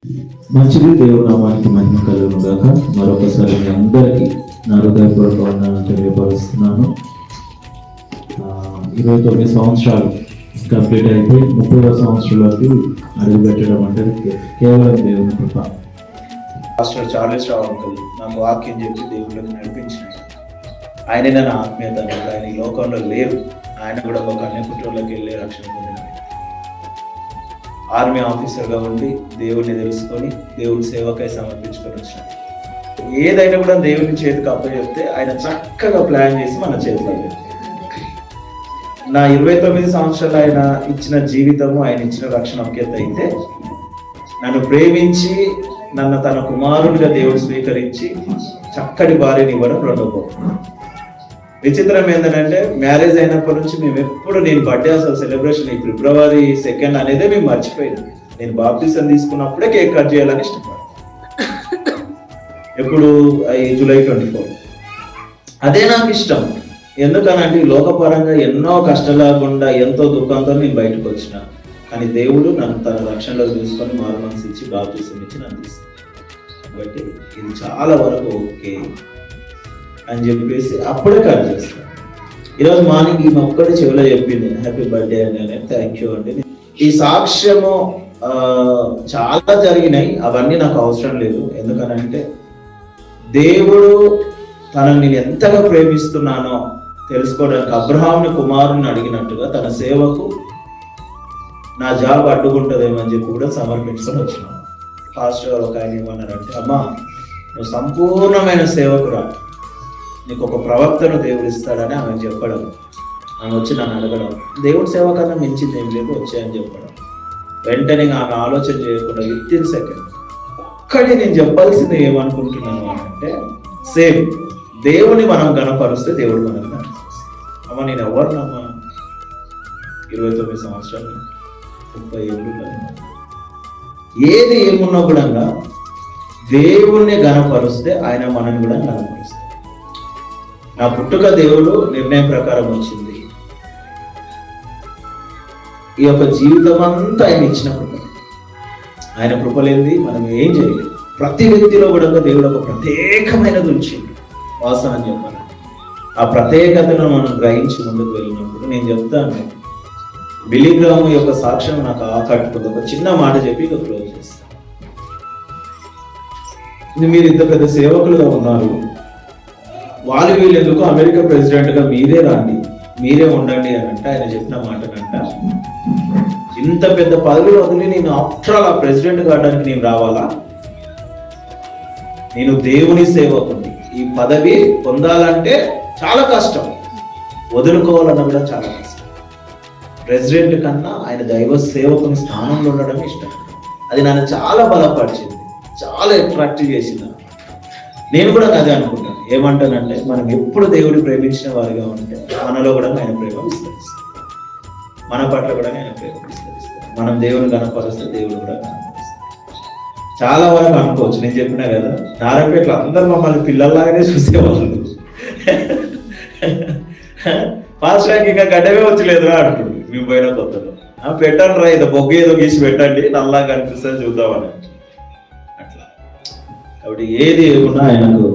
మంచిది. దేవుని నామానికి మహిమ కలుగును గాక. మరొకసారి మీ అందరికీ నా హృదయపూర్వక వందనాలు తెలియపరుస్తున్నాను. 29 సంవత్సరాలు కంప్లీట్ అయితే 30వ సంవత్సరంలోకి అడుగు పెట్టడం అంటే కేవలం దేవుని కృప. పాస్టర్ చార్లెస్ రావు అంకుల్ నాకు వాక్యం చెప్పి దేవుళ్ళకి నడిపించిన ఆయన నా ఆత్మీయత. ఆయన ఈ లోకంలో లేరు. ఆయన కూడా ఒక అన్య కుటుంబంలోకి వెళ్ళి రక్షణ పొందిన ఆర్మీ ఆఫీసర్గా ఉండి దేవుడిని తెలుసుకొని దేవుడి సేవకై సమర్పించుకొని వచ్చిన ఏదైనా కూడా దేవుని చేతికి అప్పచెప్తే ఆయన చక్కగా ప్లాన్ చేసి మన చేతిలో నా 29 సంవత్సరాలు ఆయన ఇచ్చిన జీవితము, ఆయన ఇచ్చిన రక్షణ ఒకేత అయితే నన్ను ప్రేమించి నన్ను తన కుమారుడిగా దేవుడు స్వీకరించి చక్కటి భార్యని ఇవ్వడం రెండవ. విచిత్రం ఏంటంటే మ్యారేజ్ అయినప్పటి నుంచి మేము ఎప్పుడు నేను బర్త్డే అసలు సెలబ్రేషన్ ఈ February 2 అనేదే మేము మర్చిపోయింది. నేను బాప్టిజం తీసుకున్నప్పుడే కేక్ కట్ చేయాలని ఇష్టపడ్డాను. ఎప్పుడు July 24 అదే నాకు ఇష్టం. ఎందుకనంటే లోకపరంగా ఎన్నో కష్టాలకుండా ఎంతో దుఃఖంతో నేను బయటకు వచ్చిన, కానీ దేవుడు నన్ను తన రక్షణలో చూసుకొని మారు మనసు ఇచ్చి బాప్టిజం ఇచ్చి నన్ను తీసుకున్నాను. కాబట్టి ఇది చాలా వరకు ఓకే అని చెప్పేసి అప్పుడే కట్ చేస్తాను. ఈరోజు మార్నింగ్ ఈమె ఒక్కటి చెవిలో చెప్పింది హ్యాపీ బర్త్డే అని. థ్యాంక్ యూ అండి. ఈ సాక్ష్యము చాలా జరిగినాయి, అవన్నీ నాకు అవసరం లేదు. ఎందుకనంటే దేవుడు తనని నేను ఎంతగా ప్రేమిస్తున్నానో తెలుసుకోవడానికి అబ్రహాంని కుమారుని అడిగినట్టుగా తన సేవకు నా జాబ్ అడ్డుకుంటుందేమని చెప్పి కూడా సమర్పించుకొని వచ్చినాను. పాస్టర్ ఒక ఆయన ఏమన్నారంటే, అమ్మా నువ్వు సంపూర్ణమైన సేవకురా, నీకు ఒక ప్రవక్తను దేవుడు ఇస్తాడని ఆమె చెప్పడం, ఆమె వచ్చి నన్ను అడగడం, దేవుడి సేవ కన్నా మించింది ఏం లేదు వచ్చాయని చెప్పడం. వెంటనే ఆమె ఆలోచన చేయకుండా విత్ సెకండ్ ఒక్కటి నేను చెప్పాల్సింది ఏమనుకుంటున్నాను అంటే, సేమ్ దేవుని మనం గణపరుస్తే దేవుడు మనం గణపరుస్తాడు. అమ్మ నేను ఎవరినమ్మా 29 సంవత్సరాలు 30 ఏళ్ళు ఏది ఏమున్నా కూడా దేవుణ్ణి గణపరుస్తే ఆయన మనల్ని కూడా గణపరుస్తాడు. నా పుట్టుక దేవుడు నిర్ణయం ప్రకారం వచ్చింది. ఈ యొక్క జీవితం అంతా ఆయన ఇచ్చిన కృప. ఆయన కృపలేంది మనం ఏం చేయలేదు. ప్రతి వ్యక్తిలో కూడా దేవుడు ఒక ప్రత్యేకమైనది ఉంచింది. వాసన అని చెప్పాలి. ఆ ప్రత్యేకతను మనం గ్రహించి ముందుకు వెళ్ళినప్పుడు నేను చెప్తాను, బిలిగ్రాము యొక్క సాక్ష్యం నాకు ఆకట్టుకుంది. ఒక చిన్న మాట చెప్పి ఇక క్లోజ్ చేస్తాను. మీరు ఇంత పెద్ద సేవకులుగా ఉన్నారు, వాళ్ళు వీళ్ళు ఎందుకు అమెరికా ప్రెసిడెంట్ గా మీరే రండి, మీరే ఉండండి అని అంటే ఆయన చెప్పిన మాటనంట, ఇంత పెద్ద పదవి వదిలి నేను ఆఫ్టర్ ఆల్ ఆ ప్రెసిడెంట్ కావడానికి నేను రావాలా? నేను దేవుని సేవకుని. ఈ పదవి పొందాలంటే చాలా కష్టం, వదులుకోవాలన్నా కూడా చాలా కష్టం. ప్రెసిడెంట్ కన్నా ఆయన దైవ సేవకుని స్థానంలో ఉండడం ఇష్టం. అది నన్ను చాలా బలపరిచింది, చాలా అట్రాక్ట్ చేసింది. నేను కూడా అదే అనుకుంటాను. ఏమంటానంటే, మనం ఎప్పుడు దేవుడు ప్రేమించిన వారిగా ఉంటే మనలో కూడా ఆయన ప్రేమ విస్తరిస్తాడు, మన పట్ల కూడా ఆయన ప్రేమ విస్తరిస్తాడు. మనం దేవుని కనపరిస్తే దేవుడు కూడా కనపరిస్తాడు. చాలా వరకు అనుకోవచ్చు, నేను చెప్పినా కదా, నారాయణపేటలో అందరూ మమ్మల్ని పిల్లల్లాగానే చూసేవాళ్ళు. పాస్టర్ ఇంకా గడ్డమే వచ్చలేదురా అంటుంది మేము పోయిన కొత్తలో. పెట్టండి రా, ఇది బొగ్గు ఏదో గీసి పెట్టండి, నల్లా కనిపిస్తే చూద్దామని. అట్లా కాబట్టి ఏది ఏమున్నా ఆయనకు,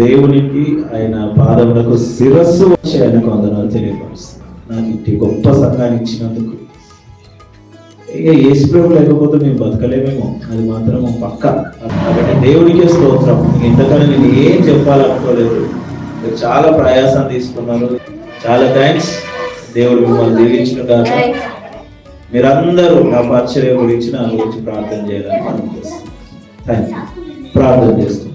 దేవునికి, ఆయన పాదములకు శిరస్సు వచ్చి ఆయనకు వందనాలు తెలియపరుస్తున్నాను. నాకు ఇంటి గొప్ప సంఘాన్ని ఇచ్చినందుకు. ఇక యేసు ప్రభువు లేకపోతే మేము బతకలేమేమో, అది మాత్రం పక్క. కాబట్టి దేవునికే స్తోత్రం. ఇంతకన్నా నేను ఏం చెప్పాలనుకోలేదు. మీరు చాలా ప్రయాసం తీసుకున్నారు, చాలా థ్యాంక్స్. దేవుడు మిమ్మల్ని దీవించిన కాక మీరందరూ నా పరిచర్య గురించి నా గురించి ప్రార్థన చేయాలని అనుకుంటున్నాను. Thank you. ప్రార్థన చేస్తున్నాను.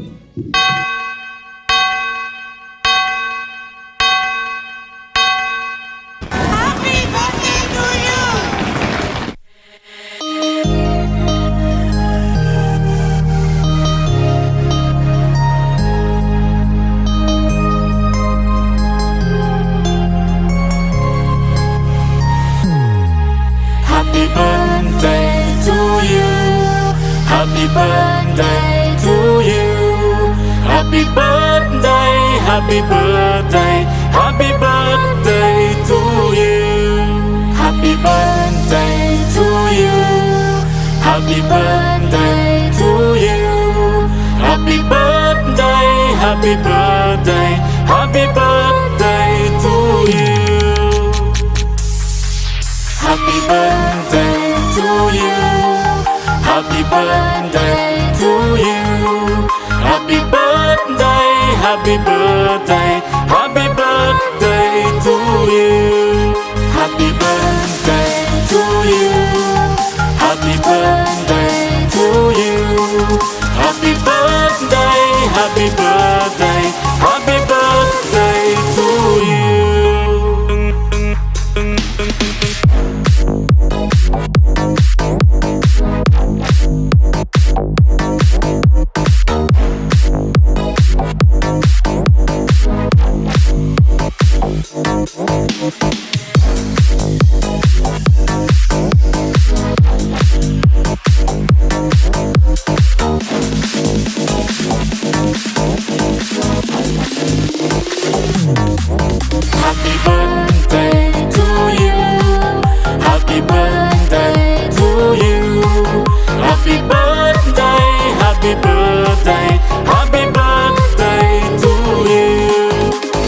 Happy birthday to you. Happy birthday to you. Happy birthday, happy birthday, happy birthday to you. Happy birthday to you. Happy birthday to you. Happy birthday, happy birthday, happy birthday to you. Happy birthday to you. Happy birthday to you. Happy birthday, happy birthday, happy birthday to you. Happy birthday to you. Happy birthday to you. Happy birthday, happy birthday, happy birthday to you. Happy birthday to you. Happy birthday to you. Happy birthday, happy birthday, happy birthday to you.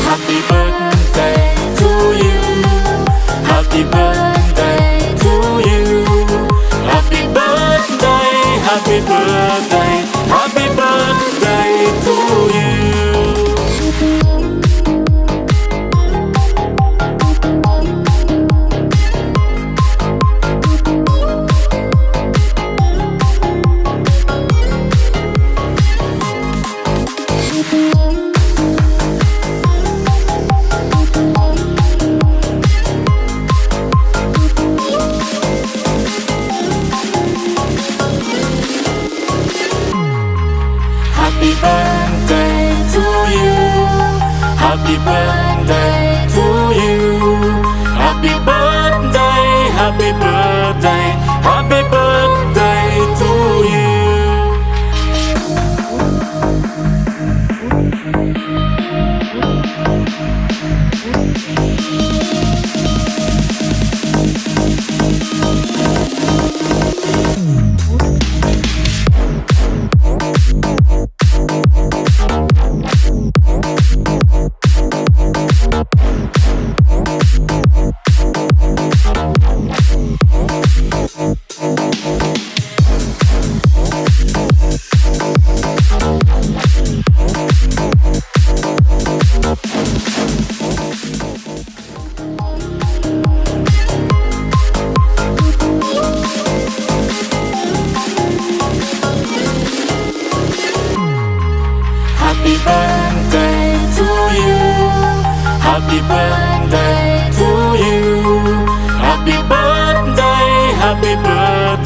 Happy birthday to you. Happy birthday to you. Happy birthday, happy birthday, happy birthday to you. Happy birthday to you. Happy birthday to you. Happy birthday, happy birthday, happy birthday to you. Happy birthday to you. Happy birthday to you. Happy birthday, happy birthday.